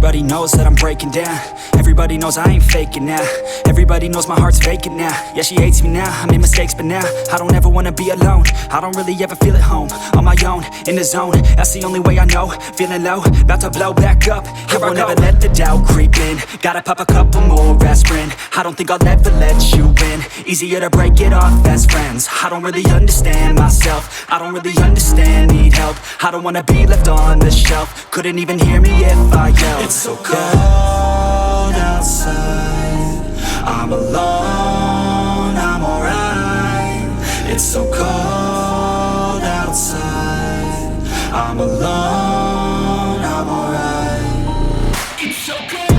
Everybody knows that I'm breaking down. Everybody knows I ain't faking now. Everybody knows my heart's vacant now. Yeah, she hates me now, I made mistakes but now I don't ever wanna be alone. I don't really ever feel at home. On my own, in the zone, that's the only way I know. Feeling low, about to blow back up. I won't ever let the doubt creep in. Gotta pop a couple more aspirin. I don't think I'll ever let you in. Easier to break it off as friends. I don't really understand myself. I don't really understand, need help. I don't wanna be left on the shelf. Couldn't even hear me if I yelled. It's so cold outside, I'm alone, I'm alright. It's so cold outside, I'm alone, I'm alright. It's so cold.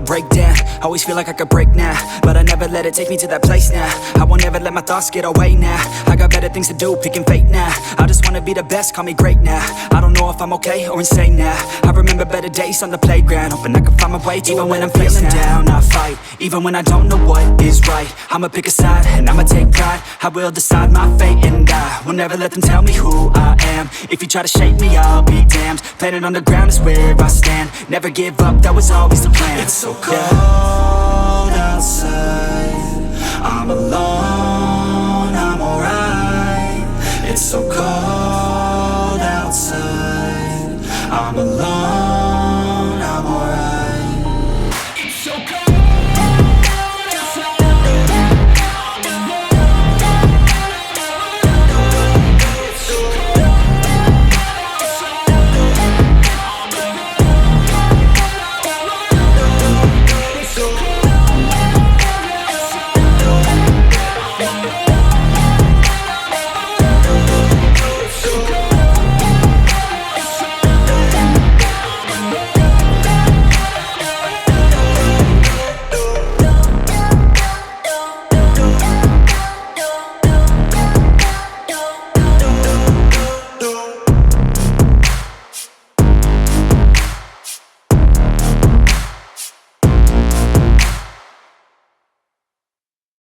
Break down, always feel like I could break now, but I never let it take me to that place now. I won't ever let my thoughts get away now. I got better things to do, picking fate now. I just wanna be the best, call me great now. I don't know if I'm okay or insane now. I remember better days on the playground, hoping I can find my way. Even when I'm feeling down, I fight. Even when I don't know what is right, I'ma pick a side and I'ma take pride. I will decide my fate and I will never let them tell me who I am. If you try to shake me, I'll be damned. Planet on the ground is where I stand. Never give up, that was always the plan. It's so cold outside, I'm alone, I'm alright. It's so cold outside, I'm alone.